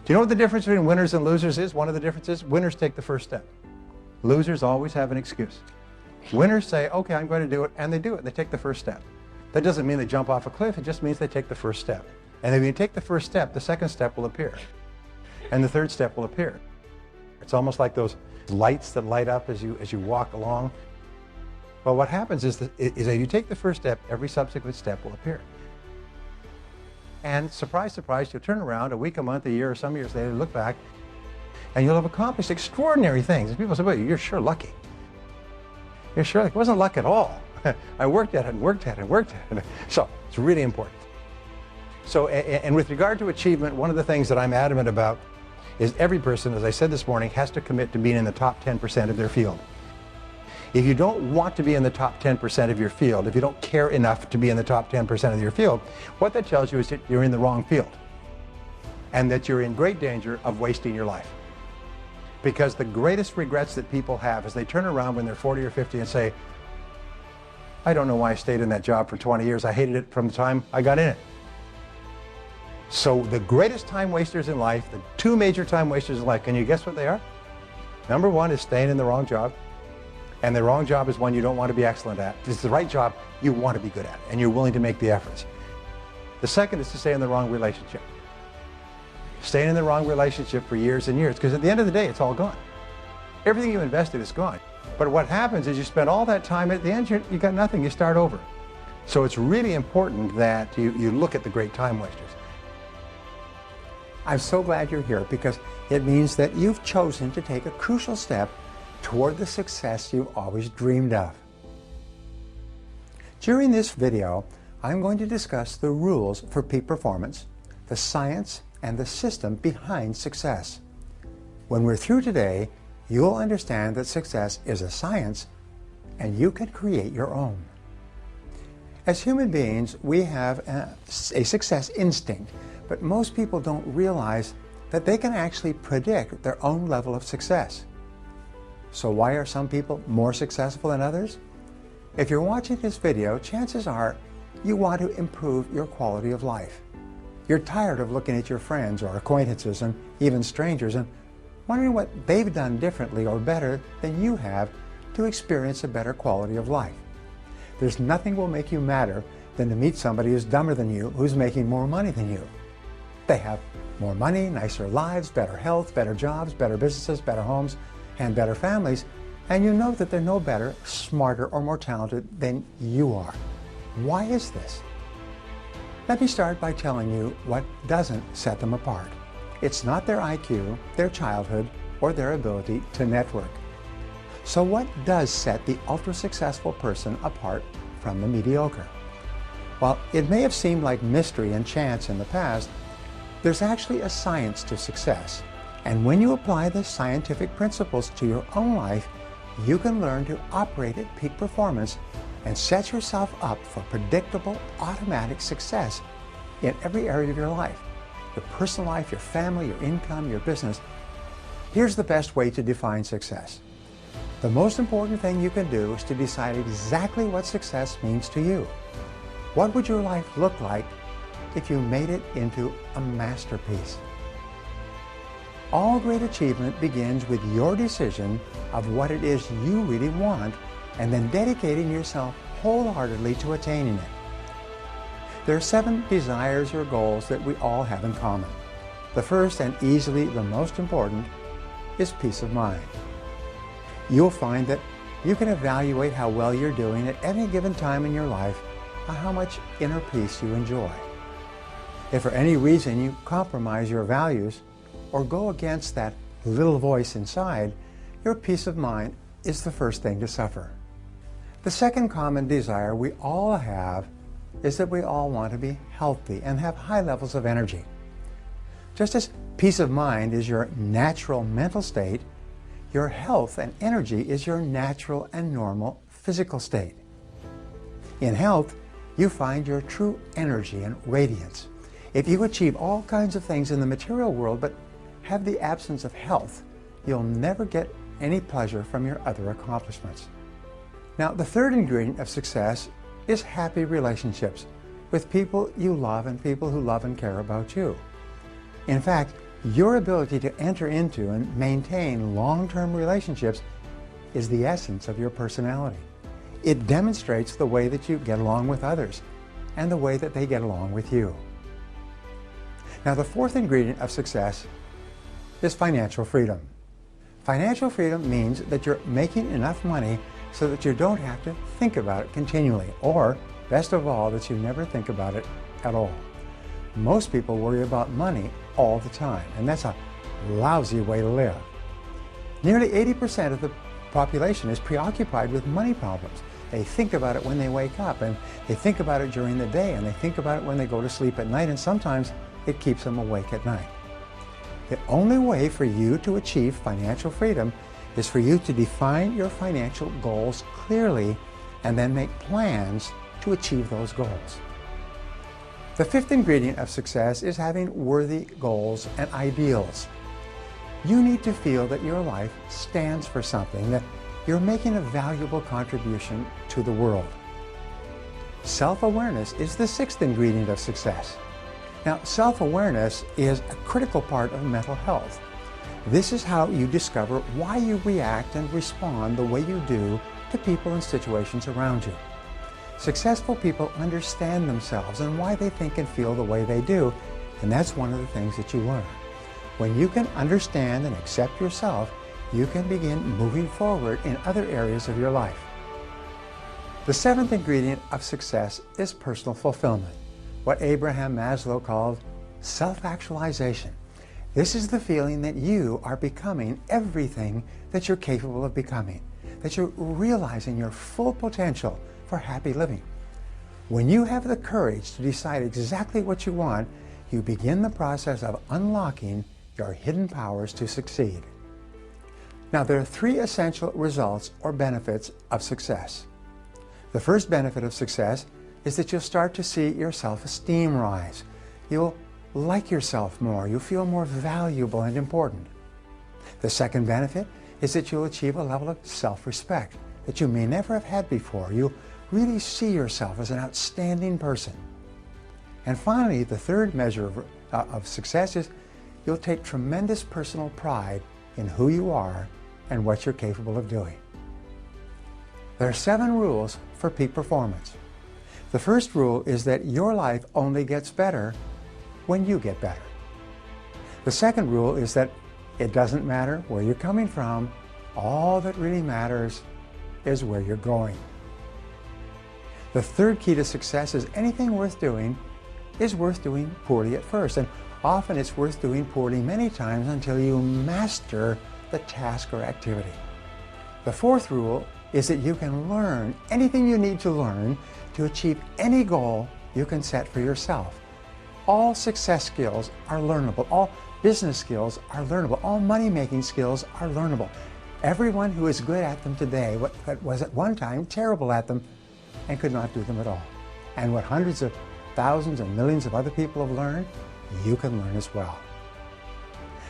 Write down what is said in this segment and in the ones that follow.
Do you know what the difference between winners and losers is? One of the differences, winners take the first step. Losers always have an excuse. Winners say, okay, I'm going to do it, and they do it. They take the first step. That doesn't mean they jump off a cliff. It just means they take the first step. And if you take the first step, the second step will appear. And the third step will appear. It's almost like those lights that light up as you walk along. Well, what happens is that if you take the first step, every subsequent step will appear. And surprise, surprise, you'll turn around a week, a month, a year, or some years later, look back, and you'll have accomplished extraordinary things. And people say, well, you're sure lucky. You're sure lucky. It wasn't luck at all. I worked at it and worked at it and worked at it. So it's really important. So, and with regard to achievement, one of the things that I'm adamant about is every person, as I said this morning, has to commit to being in the top 10% of their field. If you don't want to be in the top 10% of your field, if you don't care enough to be in the top 10% of your field, what that tells you is that you're in the wrong field and that you're in great danger of wasting your life. Because the greatest regrets that people have is they turn around when they're 40 or 50 and say, I don't know why I stayed in that job for 20 years. I hated it from the time I got in it. So the greatest time wasters in life, the two major time wasters in life, can you guess what they are? Number one is staying in the wrong job. And the wrong job is one you don't want to be excellent at. If it's the right job, you want to be good at, and you're willing to make the efforts. The second is to stay in the wrong relationship. Staying in the wrong relationship for years and years, because at the end of the day, it's all gone. Everything you invested is gone. But what happens is you spend all that time, at the end you got nothing, you start over. So it's really important that you look at the great time wasters. I'm so glad you're here because it means that you've chosen to take a crucial step toward the success you've always dreamed of. During this video, I'm going to discuss the rules for peak performance, the science, and the system behind success. When we're through today, you'll understand that success is a science and you can create your own. As human beings, we have a success instinct, but most people don't realize that they can actually predict their own level of success. So why are some people more successful than others? If you're watching this video, chances are you want to improve your quality of life. You're tired of looking at your friends or acquaintances and even strangers and wondering what they've done differently or better than you have to experience a better quality of life. There's nothing will make you madder than to meet somebody who's dumber than you, who's making more money than you. They have more money, nicer lives, better health, better jobs, better businesses, better homes, and better families, and you know that they're no better, smarter, or more talented than you are. Why is this? Let me start by telling you what doesn't set them apart. It's not their IQ, their childhood, or their ability to network. So what does set the ultra-successful person apart from the mediocre? While it may have seemed like mystery and chance in the past, there's actually a science to success. And when you apply the scientific principles to your own life, you can learn to operate at peak performance and set yourself up for predictable, automatic success in every area of your life. Your personal life, your family, your income, your business. Here's the best way to define success. The most important thing you can do is to decide exactly what success means to you. What would your life look like if you made it into a masterpiece? All great achievement begins with your decision of what it is you really want and then dedicating yourself wholeheartedly to attaining it. There are 7 desires or goals that we all have in common. The first and easily the most important is peace of mind. You'll find that you can evaluate how well you're doing at any given time in your life by how much inner peace you enjoy. If for any reason you compromise your values or go against that little voice inside, your peace of mind is the first thing to suffer. The second common desire we all have is that we all want to be healthy and have high levels of energy. Just as peace of mind is your natural mental state, your health and energy is your natural and normal physical state. In health, you find your true energy and radiance. If you achieve all kinds of things in the material world but have the absence of health, you'll never get any pleasure from your other accomplishments. Now, the third ingredient of success is happy relationships with people you love and people who love and care about you. In fact, Your ability to enter into and maintain long-term relationships is the essence of your personality. It demonstrates the way that you get along with others and the way that they get along with you. Now, the fourth ingredient of success is financial freedom. Financial freedom means that you're making enough money so that you don't have to think about it continually, or, best of all, that you never think about it at all. Most people worry about money all the time, and that's a lousy way to live. Nearly 80% of the population is preoccupied with money problems. They think about it when they wake up, and they think about it during the day, and they think about it when they go to sleep at night, and sometimes it keeps them awake at night. The only way for you to achieve financial freedom is for you to define your financial goals clearly and then make plans to achieve those goals. The fifth ingredient of success is having worthy goals and ideals. You need to feel that your life stands for something, that you're making a valuable contribution to the world. Self-awareness is the sixth ingredient of success. Now, self-awareness is a critical part of mental health. This is how you discover why you react and respond the way you do to people and situations around you. Successful people understand themselves and why they think and feel the way they do, and that's one of the things that you learn. When you can understand and accept yourself, you can begin moving forward in other areas of your life. The seventh ingredient of success is personal fulfillment, what Abraham Maslow called self-actualization. This is the feeling that you are becoming everything that you're capable of becoming, that you're realizing your full potential for happy living. When you have the courage to decide exactly what you want, you begin the process of unlocking your hidden powers to succeed. Now, there are three essential results or benefits of success. The first benefit of success is that you'll start to see your self-esteem rise. You'll like yourself more. You'll feel more valuable and important. The second benefit is that you'll achieve a level of self-respect that you may never have had before. You'll really see yourself as an outstanding person. And finally, the third measure of success is you'll take tremendous personal pride in who you are and what you're capable of doing. There are 7 rules for peak performance. The first rule is that your life only gets better when you get better. The second rule is that it doesn't matter where you're coming from. All that really matters is where you're going. The third key to success is anything worth doing is worth doing poorly at first, and often it's worth doing poorly many times until you master the task or activity. The fourth rule is that you can learn anything you need to learn to achieve any goal you can set for yourself. All success skills are learnable. All business skills are learnable. All money-making skills are learnable. Everyone who is good at them today was at one time terrible at them and could not do them at all. And what hundreds of thousands and millions of other people have learned, you can learn as well.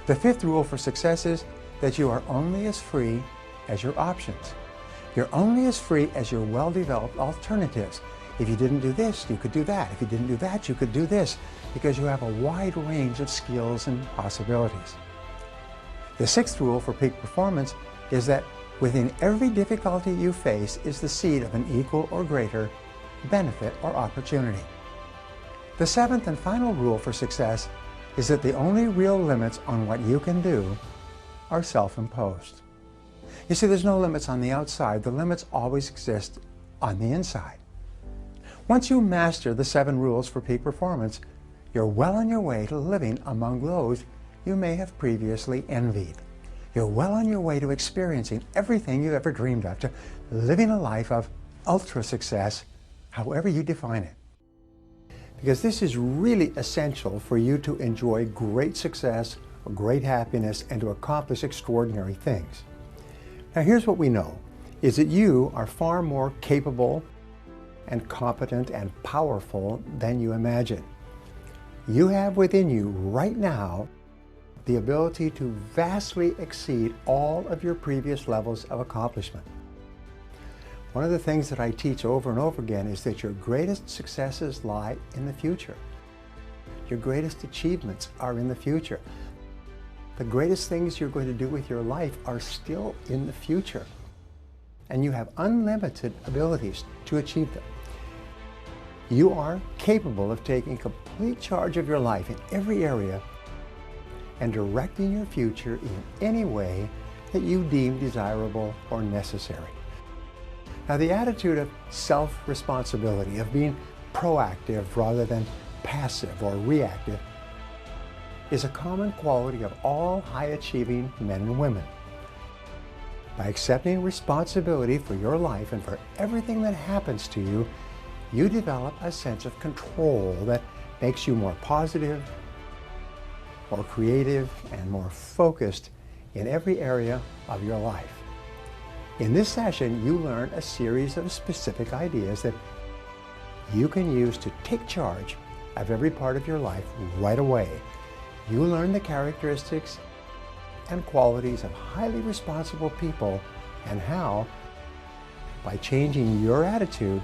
The fifth rule for success is that you are only as free as your options. You're only as free as your well-developed alternatives. If you didn't do this, you could do that. If you didn't do that, you could do this, because you have a wide range of skills and possibilities. The sixth rule for peak performance is that within every difficulty you face is the seed of an equal or greater benefit or opportunity. The seventh and final rule for success is that the only real limits on what you can do are self-imposed. You see, there's no limits on the outside. The limits always exist on the inside. Once you master the 7 rules for peak performance, you're well on your way to living among those you may have previously envied. You're well on your way to experiencing everything you ever dreamed of, to living a life of ultra success, however you define it. Because this is really essential for you to enjoy great success, great happiness, and to accomplish extraordinary things. Now, here's what we know, is that you are far more capable and competent and powerful than you imagine. You have within you right now the ability to vastly exceed all of your previous levels of accomplishment. One of the things that I teach over and over again is that your greatest successes lie in the future. Your greatest achievements are in the future. the greatest things you're going to do with your life are still in the future. And you have unlimited abilities to achieve them. You are capable of taking complete charge of your life in every area and directing your future in any way that you deem desirable or necessary. Now, the attitude of self-responsibility, of being proactive rather than passive or reactive, is a common quality of all high-achieving men and women. By accepting responsibility for your life and for everything that happens to you, you develop a sense of control that makes you more positive, more creative, and more focused in every area of your life. In this session, you learn a series of specific ideas that you can use to take charge of every part of your life right away. You learn the characteristics and qualities of highly responsible people and how, by changing your attitude,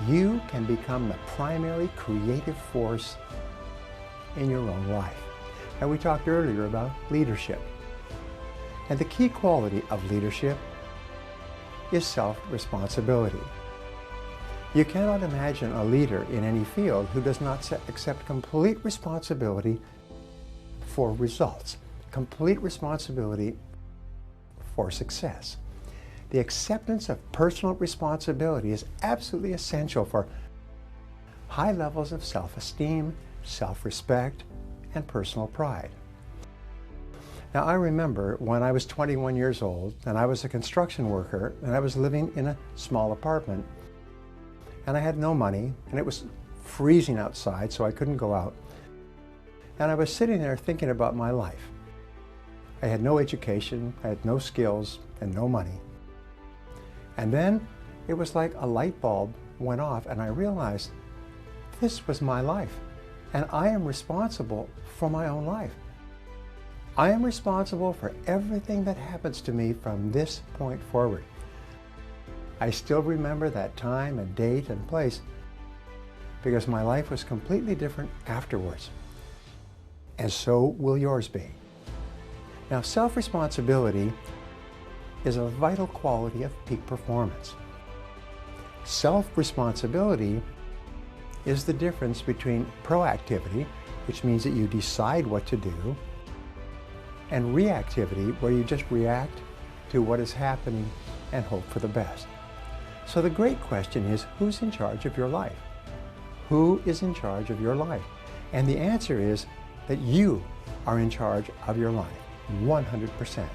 you can become the primary creative force in your own life. And we talked earlier about leadership. And the key quality of leadership is self-responsibility. You cannot imagine a leader in any field who does not accept complete responsibility for results, complete responsibility for success. The acceptance of personal responsibility is absolutely essential for high levels of self-esteem, self-respect, and personal pride. Now, I remember when I was 21 years old and I was a construction worker and I was living in a small apartment and I had no money and it was freezing outside, so I couldn't go out. And I was sitting there thinking about my life. I had no education, I had no skills, and no money. And then it was like a light bulb went off and I realized this was my life and I am responsible for my own life. I am responsible for everything that happens to me from this point forward. I still remember that time and date and place because my life was completely different afterwards. And so will yours be. Now, self-responsibility is a vital quality of peak performance. Self-responsibility is the difference between proactivity, which means that you decide what to do, and reactivity, where you just react to what is happening and hope for the best. So the great question is, who's in charge of your life? Who is in charge of your life? And the answer is that you are in charge of your life, 100%.